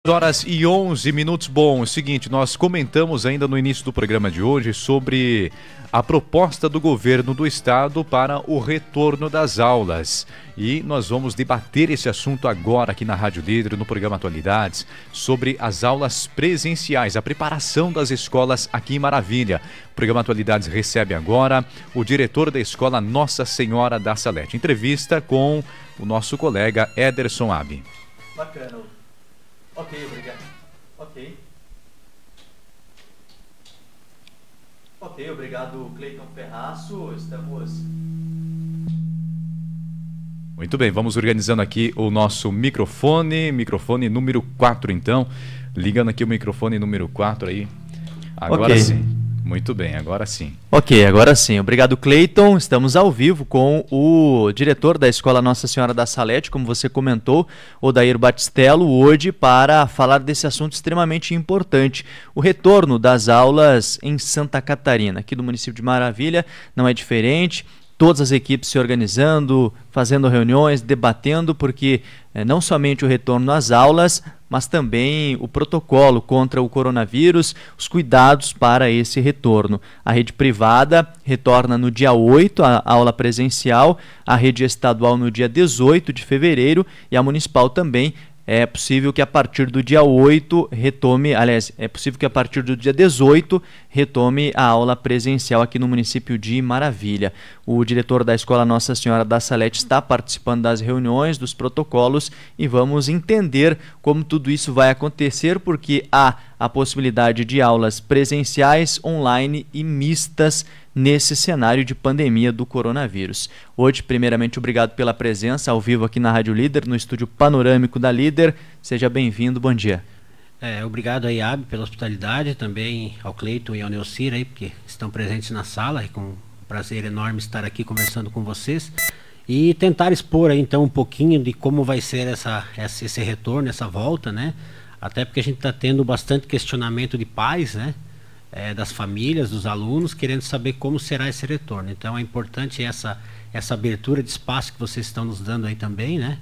Horas e 11 minutos. Bom, é o seguinte, nós comentamos ainda no início do programa de hoje sobre a proposta do governo do estado para o retorno das aulas. E nós vamos debater esse assunto agora aqui na Rádio Líder, no programa Atualidades, sobre as aulas presenciais, a preparação das escolas aqui em Maravilha. O programa Atualidades recebe agora o diretor da escola Nossa Senhora da Salete. Entrevista com o nosso colega Ederson Abi. Bacana. Ok, obrigado. Ok, obrigado, Cleiton Ferraço. Estamos... Muito bem, vamos organizando aqui o nosso microfone número 4 então. Ligando aqui o microfone número 4 aí. Agora sim. Muito bem, agora sim. Ok, agora sim. Obrigado, Cleiton. Estamos ao vivo com o diretor da Escola Nossa Senhora da Salete, como você comentou, Odair Batistello, hoje para falar desse assunto extremamente importante, o retorno das aulas em Santa Catarina. Aqui do município de Maravilha não é diferente. Todas as equipes se organizando, fazendo reuniões, debatendo, porque não somente o retorno às aulas, mas também o protocolo contra o coronavírus, os cuidados para esse retorno. A rede privada retorna no dia 8, a aula presencial, a rede estadual no dia 18 de fevereiro e a municipal também. É possível que a partir do dia 8 retome, aliás, é possível que a partir do dia 18 retome a aula presencial aqui no município de Maravilha. O diretor da Escola Nossa Senhora da Salete está participando das reuniões, dos protocolos e vamos entender como tudo isso vai acontecer, porque há a possibilidade de aulas presenciais, online e mistas nesse cenário de pandemia do coronavírus. Hoje, primeiramente, obrigado pela presença ao vivo aqui na Rádio Líder, no estúdio panorâmico da Líder. Seja bem-vindo, bom dia. Obrigado aí, Abi, pela hospitalidade, também ao Cleiton e ao Neucir aí, porque estão presentes na sala, e com um prazer enorme estar aqui conversando com vocês e tentar expor aí então um pouquinho de como vai ser esse retorno, essa volta, né? Até porque a gente está tendo bastante questionamento de pais, né? Das famílias, dos alunos, querendo saber como será esse retorno. Então é importante essa abertura de espaço que vocês estão nos dando aí também, né?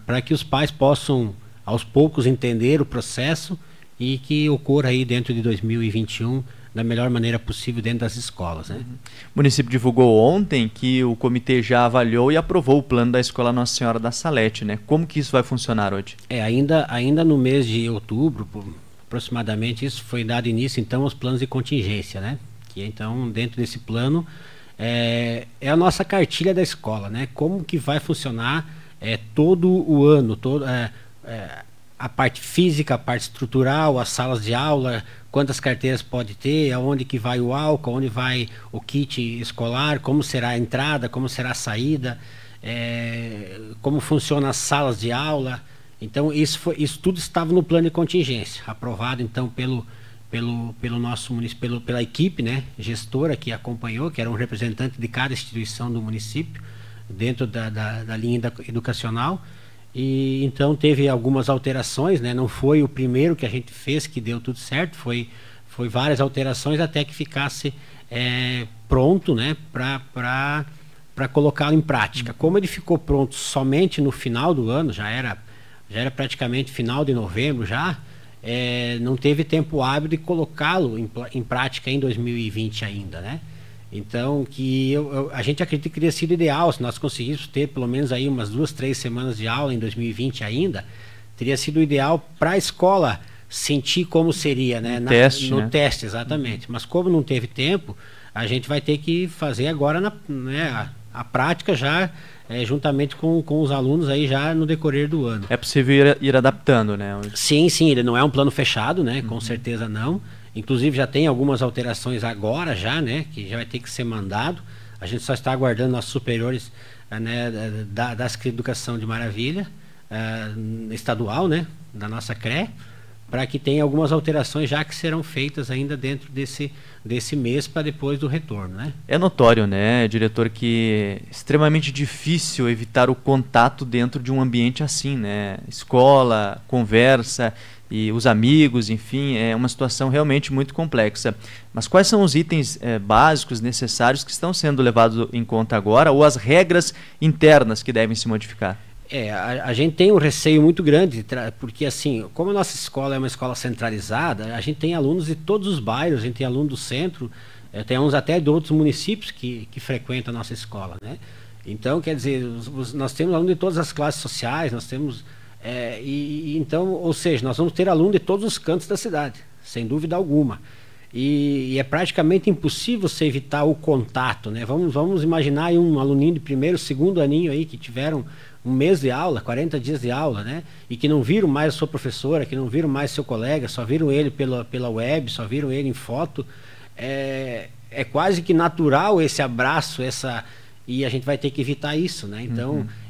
Para que os pais possam aos poucos entender o processo e que ocorra aí dentro de 2021 da melhor maneira possível dentro das escolas, né? O município divulgou ontem que o comitê já avaliou e aprovou o plano da Escola Nossa Senhora da Salete, né? Como que isso vai funcionar hoje? Ainda no mês de outubro, aproximadamente, isso foi dado início então aos planos de contingência, né? Que então dentro desse plano é a nossa cartilha da escola, né? Como que vai funcionar todo o ano, a parte física, a parte estrutural, as salas de aula, quantas carteiras pode ter, aonde que vai o álcool, onde vai o kit escolar, como será a entrada, como será a saída, como funcionam as salas de aula. Então isso tudo estava no plano de contingência, aprovado então pelo nosso município, pela equipe, né, gestora que acompanhou, que era um representante de cada instituição do município, dentro da linha educacional. E então teve algumas alterações, né? Não foi o primeiro que a gente fez que deu tudo certo, foi várias alterações até que ficasse pronto, né? Para colocá-lo em prática. Como ele ficou pronto somente no final do ano, já era praticamente final de novembro já, não teve tempo hábil de colocá-lo em prática em 2020 ainda, né? Então, a gente acredita que teria sido ideal, se nós conseguíssemos ter pelo menos aí umas 2, 3 semanas de aula em 2020 ainda, teria sido ideal para a escola sentir como seria, né? No teste, exatamente. Mas como não teve tempo, a gente vai ter que fazer agora a prática já, juntamente com os alunos aí já no decorrer do ano. É possível ir adaptando, né? Sim, ele não é um plano fechado, né? Com certeza não. Inclusive já tem algumas alterações agora já, né, que já vai ter que ser mandado. A gente só está aguardando nossos superiores, né, da Secretaria de Educação de Maravilha, estadual, né, da nossa CRE, para que tenha algumas alterações já que serão feitas ainda dentro desse mês para depois do retorno, né? É notório, né, diretor, que é extremamente difícil evitar o contato dentro de um ambiente assim, né? Escola, conversa e os amigos, enfim, é uma situação realmente muito complexa. Mas quais são os itens básicos necessários que estão sendo levados em conta agora, ou as regras internas que devem se modificar? A gente tem um receio muito grande, porque assim, como a nossa escola é uma escola centralizada, a gente tem alunos de todos os bairros, a gente tem aluno do centro, tem alunos até de outros municípios que frequentam a nossa escola, né? Então, quer dizer, nós temos alunos de todas as classes sociais, nós temos... então, ou seja, nós vamos ter aluno de todos os cantos da cidade, sem dúvida alguma. E é praticamente impossível você evitar o contato, né? Vamos imaginar aí um aluninho de primeiro, segundo aninho aí que tiveram um mês de aula, 40 dias de aula, né? E que não viram mais a sua professora, que não viram mais seu colega, só viram ele pela web, só viram ele em foto. É quase que natural esse abraço, e a gente vai ter que evitar isso, né?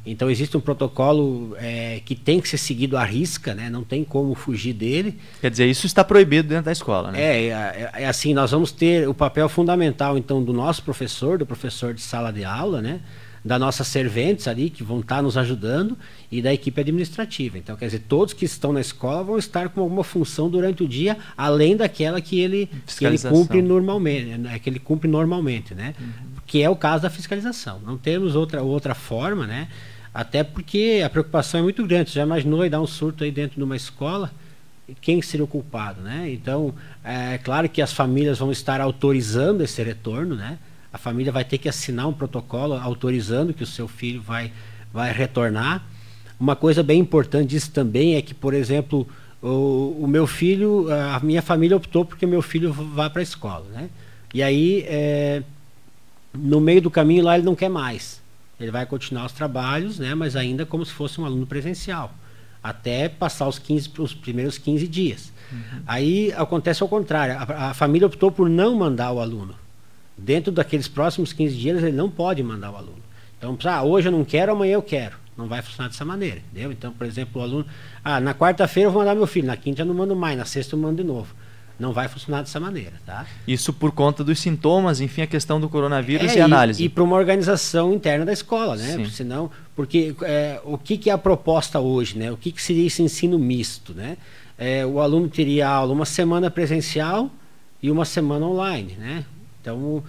Então existe um protocolo que tem que ser seguido à risca, né? Não tem como fugir dele. Quer dizer, isso está proibido dentro da escola, né? Assim, nós vamos ter o papel fundamental, então, do nosso professor, do professor de sala de aula, né? Das nossas serventes ali, que vão estar nos ajudando, e da equipe administrativa. Então, quer dizer, todos que estão na escola vão estar com alguma função durante o dia, além daquela que ele cumpre normalmente, né? Que é o caso da fiscalização. Não temos outra forma, né? Até porque a preocupação é muito grande. Você já imaginou aí dar um surto aí dentro de uma escola? Quem seria o culpado, né? Então, é claro que as famílias vão estar autorizando esse retorno, né? A família vai ter que assinar um protocolo autorizando que o seu filho vai retornar. Uma coisa bem importante disso também é que, por exemplo, o meu filho, a minha família optou porque meu filho vá para a escola, né? E aí, no meio do caminho lá ele não quer mais. Ele vai continuar os trabalhos, né? Mas ainda como se fosse um aluno presencial, até passar os primeiros 15 dias. Aí acontece ao contrário, a família optou por não mandar o aluno. Dentro daqueles próximos 15 dias ele não pode mandar o aluno. Então, hoje eu não quero, amanhã eu quero. Não vai funcionar dessa maneira, entendeu? Então, por exemplo, o aluno, na quarta-feira eu vou mandar meu filho, na quinta eu não mando mais, na sexta eu mando de novo. Não vai funcionar dessa maneira, tá? Isso por conta dos sintomas, enfim, a questão do coronavírus e análise. E para uma organização interna da escola, né? Senão, porque o que é a proposta hoje, né? O que seria esse ensino misto, né? O aluno teria aula uma semana presencial e uma semana online, né? Então,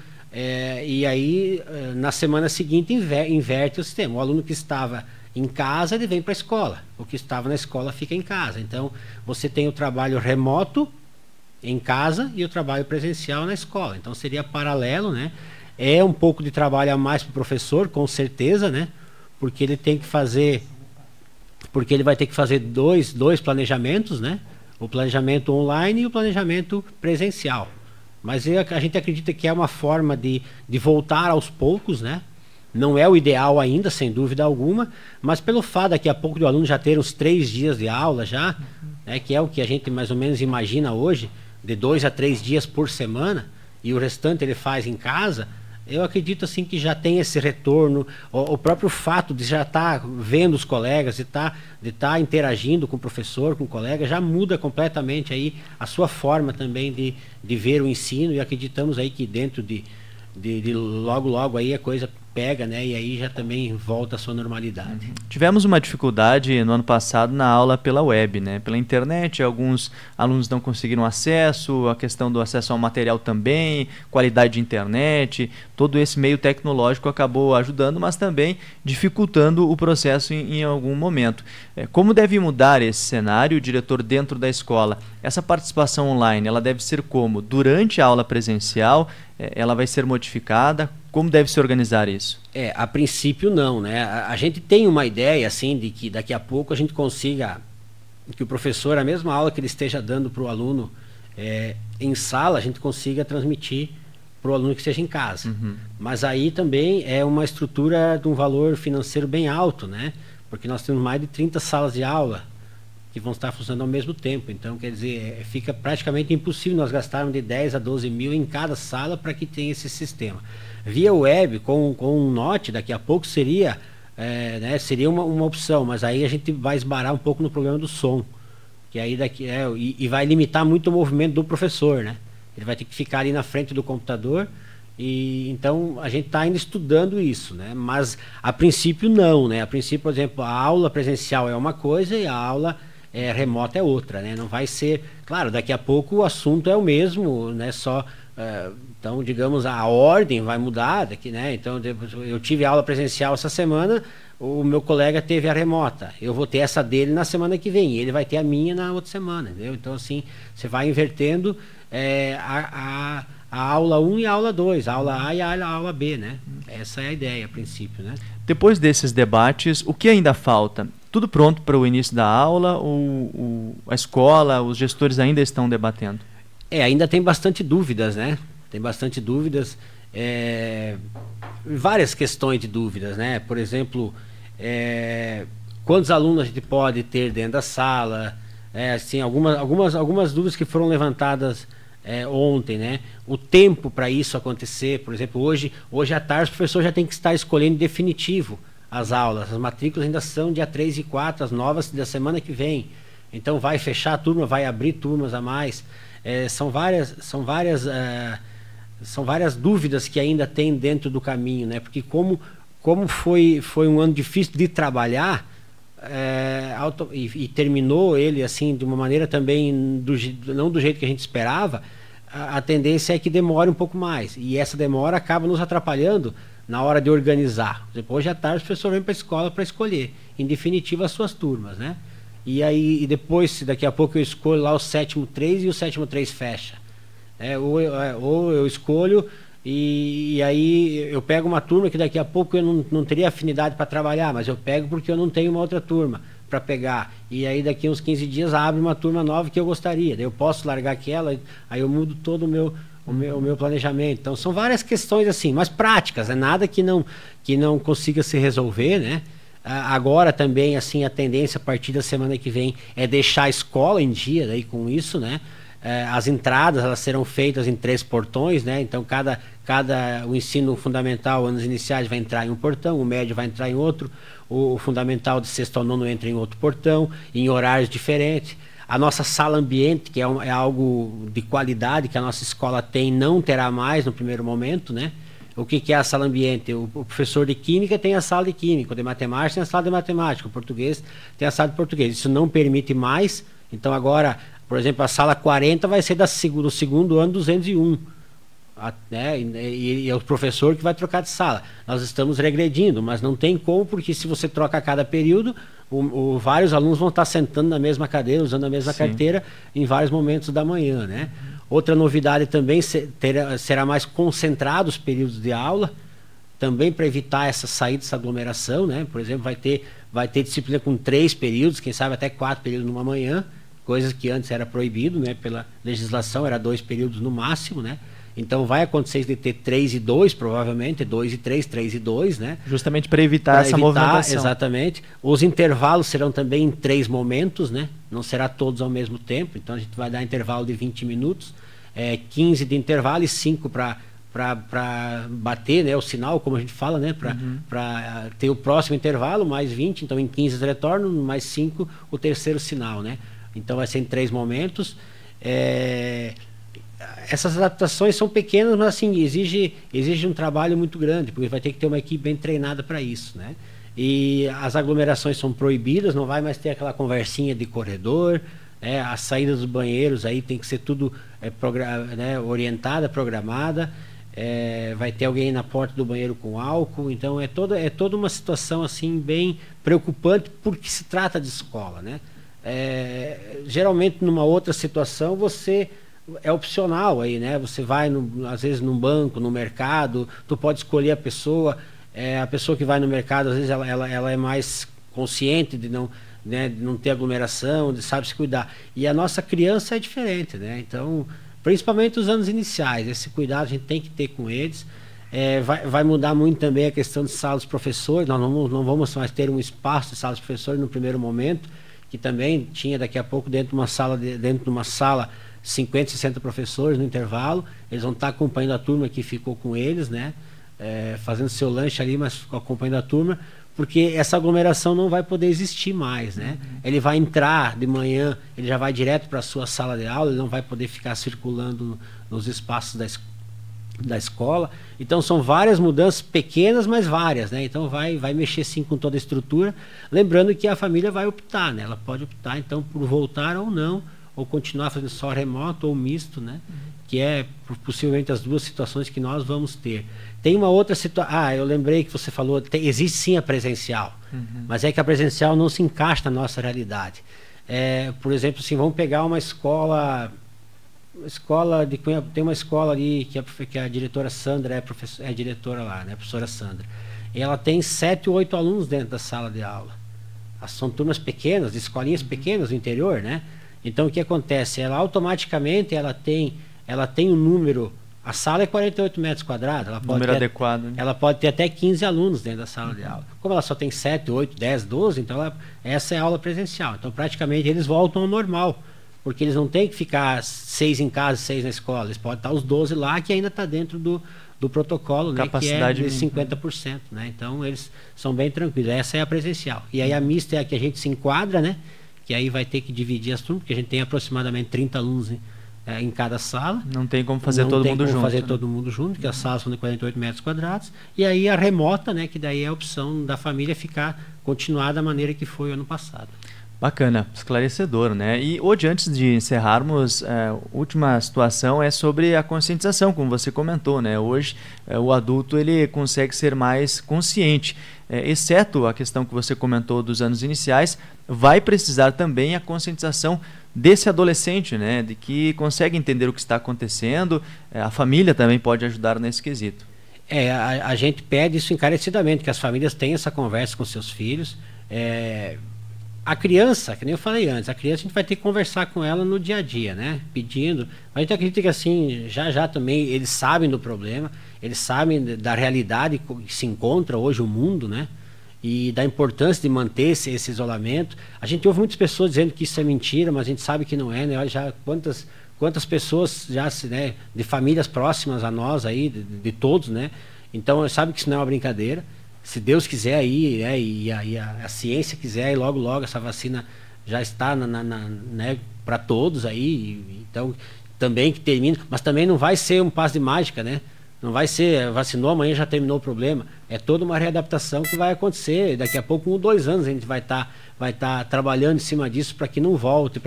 e aí na semana seguinte inverte o sistema. O aluno que estava em casa, ele vem para a escola. O que estava na escola fica em casa. Então, você tem o trabalho remoto em casa e o trabalho presencial na escola. Então seria paralelo, né? É um pouco de trabalho a mais para o professor, com certeza, né? Porque ele vai ter que fazer dois planejamentos, né? O planejamento online e o planejamento presencial. Mas a gente acredita que é uma forma de voltar aos poucos, né? Não é o ideal ainda, sem dúvida alguma, mas pelo fato daqui a pouco do aluno já ter uns 3 dias de aula já, né? Que é o que a gente mais ou menos imagina hoje, de 2 a 3 dias por semana, e o restante ele faz em casa, eu acredito assim que já tem esse retorno, o próprio fato de já estar vendo os colegas, de estar interagindo com o professor, com o colega, já muda completamente aí a sua forma também de ver o ensino, e acreditamos aí que dentro de logo aí a coisa pega, né? E aí já também volta à sua normalidade. Tivemos uma dificuldade no ano passado na aula pela web, né? Pela internet, alguns alunos não conseguiram acesso, a questão do acesso ao material também, qualidade de internet, todo esse meio tecnológico acabou ajudando, mas também dificultando o processo em algum momento. Como deve mudar esse cenário, o diretor, dentro da escola? Essa participação online, ela deve ser como? Durante a aula presencial, ela vai ser modificada? Como deve se organizar isso? A princípio não, né? A gente tem uma ideia, assim, de que daqui a pouco a gente consiga, que o professor, a mesma aula que ele esteja dando para o aluno em sala, a gente consiga transmitir para o aluno que esteja em casa. Mas aí também é uma estrutura de um valor financeiro bem alto, né? Porque nós temos mais de 30 salas de aula que vão estar funcionando ao mesmo tempo. Então, quer dizer, fica praticamente impossível nós gastarmos de 10 a 12 mil em cada sala para que tenha esse sistema. Via web, com um Note, daqui a pouco seria, seria uma opção, mas aí a gente vai esbarar um pouco no problema do som, que aí e vai limitar muito o movimento do professor, né? Ele vai ter que ficar ali na frente do computador, e então a gente está ainda estudando isso, né? Mas a princípio não, né? A princípio, por exemplo, a aula presencial é uma coisa e a aula remota é outra, né? Não vai ser... Claro, daqui a pouco o assunto é o mesmo, né? Só... então, digamos, a ordem vai mudar daqui, né? Então, eu tive aula presencial essa semana, o meu colega teve a remota. Eu vou ter essa dele na semana que vem, ele vai ter a minha na outra semana, entendeu? Então, assim, você vai invertendo a aula 1 e a aula 2, a aula A e a aula B, né? Essa é a ideia, a princípio, né? Depois desses debates, o que ainda falta? Tudo pronto para o início da aula ou a escola, os gestores ainda estão debatendo? Ainda tem bastante dúvidas, né? Tem bastante dúvidas, várias questões de dúvidas, né? Por exemplo, quantos alunos a gente pode ter dentro da sala, assim, algumas dúvidas que foram levantadas ontem, né? O tempo para isso acontecer, por exemplo, hoje à tarde o professor já tem que estar escolhendo em definitivo as aulas, as matrículas ainda são dia 3 e 4, as novas da semana que vem, então vai fechar a turma, vai abrir turmas a mais. São várias dúvidas que ainda tem dentro do caminho, né? Porque como foi um ano difícil de trabalhar, e terminou ele assim de uma maneira também não do jeito que a gente esperava, a tendência é que demore um pouco mais, e essa demora acaba nos atrapalhando na hora de organizar. Depois de à tarde o professor vem para a escola para escolher em definitivo as suas turmas, né? E aí depois, daqui a pouco eu escolho lá o 7º 3 e o 7º 3 fecha. Ou eu escolho e aí eu pego uma turma que daqui a pouco eu não teria afinidade para trabalhar, mas eu pego porque eu não tenho uma outra turma para pegar. E aí daqui uns 15 dias abre uma turma nova que eu gostaria. Daí eu posso largar aquela, aí eu mudo todo o meu planejamento. Então são várias questões assim, mas práticas, nada que não consiga se resolver, né? Agora também, assim, a tendência a partir da semana que vem é deixar a escola em dia daí com isso, né? As entradas, elas serão feitas em 3 portões, né? Então o ensino fundamental, anos iniciais, vai entrar em um portão, o médio vai entrar em outro, o fundamental de 6º ao 9º entra em outro portão, em horários diferentes. A nossa sala ambiente, que é algo de qualidade que a nossa escola tem, não terá mais no primeiro momento, né? O que é a sala ambiente? O professor de química tem a sala de química, o de matemática tem a sala de matemática, o português tem a sala de português. Isso não permite mais. Então agora, por exemplo, a sala 40 vai ser do 2º ano 201. Né? E é o professor que vai trocar de sala. Nós estamos regredindo, mas não tem como, porque se você troca a cada período, vários alunos vão estar sentando na mesma cadeira, usando a mesma carteira em vários momentos da manhã, né? Outra novidade também será mais concentrado os períodos de aula, também para evitar essa saída, essa aglomeração, né? Por exemplo, vai ter disciplina com 3 períodos, quem sabe até 4 períodos numa manhã, coisas que antes era proibido, né? Pela legislação era 2 períodos no máximo, né? Então vai acontecer de ter 3 e 2, provavelmente, 2 e 3, 3 e 2, né? Justamente para evitar essa movimentação. Exatamente. Os intervalos serão também em 3 momentos, né? Não será todos ao mesmo tempo, então a gente vai dar intervalo de 20 minutos, 15 de intervalo e 5 para bater, né, o sinal, como a gente fala, né? Para ter o próximo intervalo, mais 20, então em 15 retorno, mais 5 o terceiro sinal, né? Então vai ser em 3 momentos. Essas adaptações são pequenas, mas assim, exige um trabalho muito grande, porque vai ter que ter uma equipe bem treinada para isso, né? E as aglomerações são proibidas, não vai mais ter aquela conversinha de corredor, a saída dos banheiros aí tem que ser tudo orientada, programada, vai ter alguém na porta do banheiro com álcool, então é toda uma situação assim bem preocupante, porque se trata de escola, né? Geralmente numa outra situação você é opcional aí, né? Você vai às vezes num banco, no mercado, tu pode escolher a pessoa que vai no mercado, às vezes ela é mais consciente de não ter aglomeração, de sabe se cuidar. E a nossa criança é diferente, né? Então, principalmente os anos iniciais, esse cuidado a gente tem que ter com eles. Vai mudar muito também a questão de salas de professores, nós não vamos mais ter um espaço de salas de professores no primeiro momento, que também tinha daqui a pouco dentro de uma sala 50, 60 professores no intervalo, eles vão estar acompanhando a turma que ficou com eles, né? Fazendo seu lanche ali, mas acompanhando a turma, porque essa aglomeração não vai poder existir mais, né? Ele vai entrar de manhã, ele já vai direto para a sua sala de aula, ele não vai poder ficar circulando nos espaços da escola. Então são várias mudanças, pequenas, mas várias, né? Então vai mexer sim com toda a estrutura, lembrando que a família vai optar, né? Ela pode optar então por voltar ou não, ou continuar fazendo só remoto ou misto, né? Que é possivelmente as duas situações que nós vamos ter. Tem uma outra situação, eu lembrei que você falou, existe sim a presencial, mas é que a presencial não se encaixa na nossa realidade. Por exemplo, assim, vamos pegar uma escola de Cunha, tem uma escola ali que a diretora Sandra é diretora lá, né, a professora Sandra. E ela tem 7 ou 8 alunos dentro da sala de aula. São turmas pequenas, de escolinhas pequenas do interior, né? Então o que acontece? Ela automaticamente ela tem um número. A sala é 48 metros quadrados. Número adequado. Né? Ela pode ter até 15 alunos dentro da sala de aula. Como ela só tem 7, 8, 10, 12, então essa é a aula presencial. Então praticamente eles voltam ao normal. Porque eles não têm que ficar 6 em casa e 6 na escola. Eles podem estar os 12 lá, que ainda está dentro do protocolo, né, que é de 50%. Né? Então eles são bem tranquilos. Essa é a presencial. E aí a mista é a que a gente se enquadra, né? Que aí vai ter que dividir as turmas, porque a gente tem aproximadamente 30 alunos em cada sala. Não tem como fazer todo mundo junto. Não tem como fazer todo mundo junto, porque as salas são de 48 metros quadrados. E aí a remota, né, que daí é a opção da família continuar da maneira que foi o ano passado. Bacana, esclarecedor, né? E hoje, antes de encerrarmos, a última situação é sobre a conscientização, como você comentou, né? Hoje o adulto ele consegue ser mais consciente, exceto a questão que você comentou dos anos iniciais, vai precisar também a conscientização desse adolescente, né? De que consegue entender o que está acontecendo, a família também pode ajudar nesse quesito. A gente pede isso encarecidamente, que as famílias tenham essa conversa com seus filhos. A criança, que nem eu falei antes, a criança a gente vai ter que conversar com ela no dia a dia, né? Pedindo. A gente acredita que assim, já também eles sabem do problema, eles sabem da realidade que se encontra hoje o mundo, né? E da importância de manter esse isolamento. A gente ouve muitas pessoas dizendo que isso é mentira, mas a gente sabe que não é, né? Olha já quantas pessoas né, de famílias próximas a nós aí, de todos, né? Então sabe que isso não é uma brincadeira. Se Deus quiser aí, e a ciência quiser, e logo essa vacina já está né, para todos aí, então também que termine, mas também não vai ser um passe de mágica, né? Não vai ser, vacinou, amanhã já terminou o problema. É toda uma readaptação que vai acontecer. Daqui a pouco, 1 ou 2 anos, a gente vai estar trabalhando em cima disso para que não volte.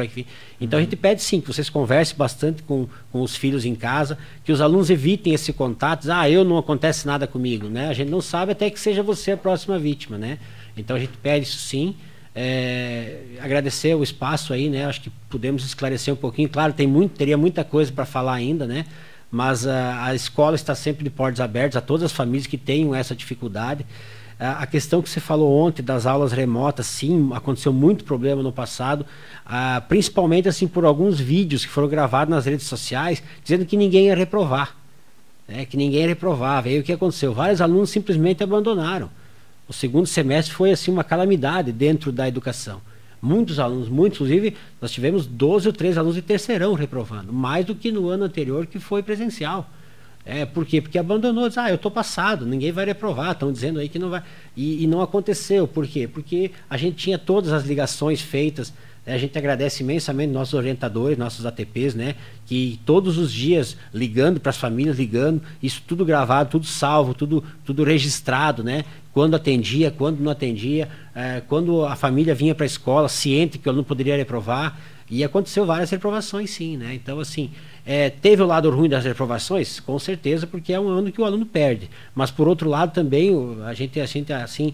Então a gente pede sim que vocês conversem bastante com os filhos em casa, que os alunos evitem esse contato. Não acontece nada comigo, né? A gente não sabe até que seja você a próxima vítima, né? Então a gente pede isso sim. Agradecer o espaço aí, né? Acho que podemos esclarecer um pouquinho. Claro, teria muita coisa para falar ainda, né? Mas a escola está sempre de portas abertas a todas as famílias que tenham essa dificuldade. A questão que você falou ontem das aulas remotas, sim, aconteceu muito problema no passado, principalmente assim por alguns vídeos que foram gravados nas redes sociais, dizendo que ninguém ia reprovar, né, que ninguém reprovava. E aí o que aconteceu? Vários alunos simplesmente abandonaram. O segundo semestre foi assim uma calamidade dentro da educação. Muitos alunos, inclusive nós tivemos 12 ou 13 alunos de terceirão reprovando, mais do que no ano anterior que foi presencial. Por quê? Porque abandonou, diz, eu estou passado, ninguém vai reprovar, estão dizendo aí que não vai. E não aconteceu. Por quê? Porque a gente tinha todas as ligações feitas. A gente agradece imensamente nossos orientadores, nossos ATPs, né? Que todos os dias ligando para as famílias, isso tudo gravado, tudo salvo, tudo registrado, né? Quando atendia, quando não atendia, quando a família vinha para a escola, ciente que o aluno poderia reprovar, e aconteceu várias reprovações, sim, né? Então, assim, teve o lado ruim das reprovações? Com certeza, porque é um ano que o aluno perde. Mas, por outro lado, também, a gente assim,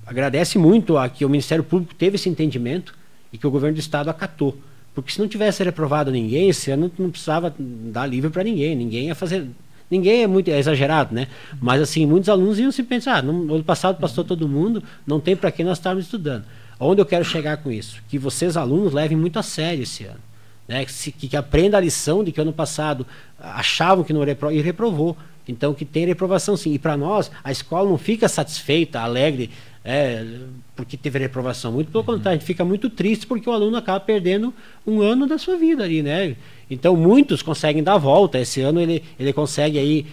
agradece muito a que o Ministério Público teve esse entendimento e que o governo do Estado acatou. Porque se não tivesse reprovado ninguém, esse ano não precisava dar livre para ninguém. Ninguém ia fazer... Ninguém é exagerado, né? Mas, assim, muitos alunos iam se pensar, no ano passado passou todo mundo, não tem para que nós estarmos estudando. Onde eu quero chegar com isso? Que vocês, alunos, levem muito a sério esse ano. Né? Que aprenda a lição de que ano passado achavam que não reprovou e reprovou. Então, que tem reprovação sim. E para nós, a escola não fica satisfeita, alegre, porque teve reprovação. Muito pelo contrário, a gente fica muito triste porque o aluno acaba perdendo um ano da sua vida ali, né? Então, muitos conseguem dar a volta. Esse ano ele consegue aí,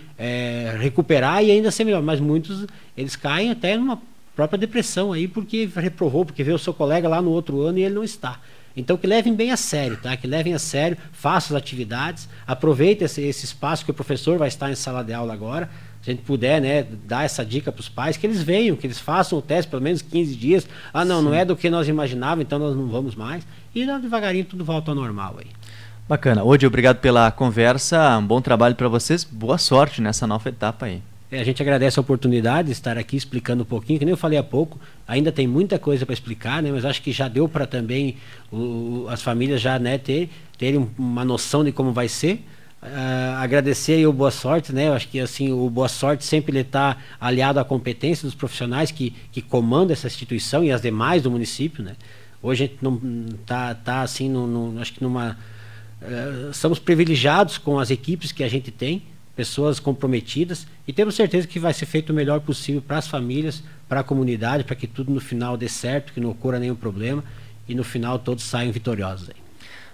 recuperar e ainda ser melhor. Mas muitos, eles caem até numa própria depressão aí porque reprovou, porque vê o seu colega lá no outro ano e ele não está. Então que levem bem a sério, tá? Que levem a sério, façam as atividades, aproveitem esse espaço que o professor vai estar em sala de aula agora. Se a gente puder, né, dar essa dica para os pais, que eles venham, que eles façam o teste pelo menos 15 dias. Não é do que nós imaginávamos, então nós não vamos mais. E devagarinho tudo volta ao normal aí. Bacana. Hoje, obrigado pela conversa, um bom trabalho para vocês, boa sorte nessa nova etapa aí. A gente agradece a oportunidade de estar aqui explicando um pouquinho, que nem eu falei há pouco, ainda tem muita coisa para explicar, né, mas acho que já deu para também as famílias já, né, terem uma noção de como vai ser. Agradecer aí o Boa Sorte, né? Eu acho que assim, o Boa Sorte sempre está aliado à competência dos profissionais que comandam essa instituição e as demais do município, né? Hoje a gente não tá assim, acho que somos privilegiados com as equipes que a gente tem, pessoas comprometidas, e temos certeza que vai ser feito o melhor possível para as famílias, para a comunidade, para que tudo no final dê certo, que não ocorra nenhum problema e no final todos saiam vitoriosos aí.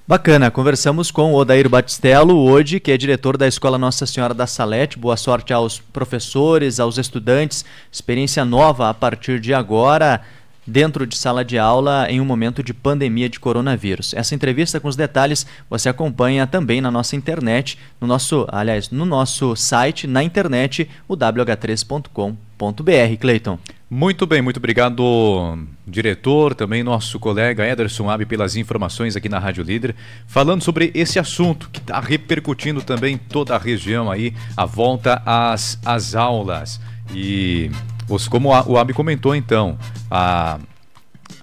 Bacana, conversamos com o Odair Batistello hoje, que é diretor da Escola Nossa Senhora da Salete. Boa sorte aos professores, aos estudantes, experiência nova a partir de agora, dentro de sala de aula em um momento de pandemia de coronavírus. Essa entrevista com os detalhes você acompanha também na nossa internet, no nosso site, na internet, o wh3.com.br. Cleiton. Muito bem, muito obrigado, diretor, também nosso colega Ederson Abi pelas informações aqui na Rádio Líder, falando sobre esse assunto que está repercutindo também em toda a região aí, a volta às aulas. E como o Abi comentou então,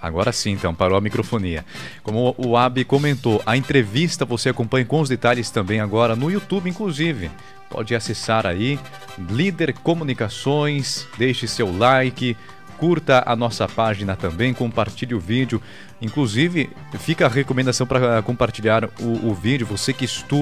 agora sim então, parou a microfonia. Como o Abi comentou, a entrevista você acompanha com os detalhes também agora no YouTube, inclusive. Pode acessar aí, Líder Comunicações, deixe seu like, curta a nossa página também, compartilhe o vídeo. Inclusive, fica a recomendação para compartilhar o vídeo, você que estuda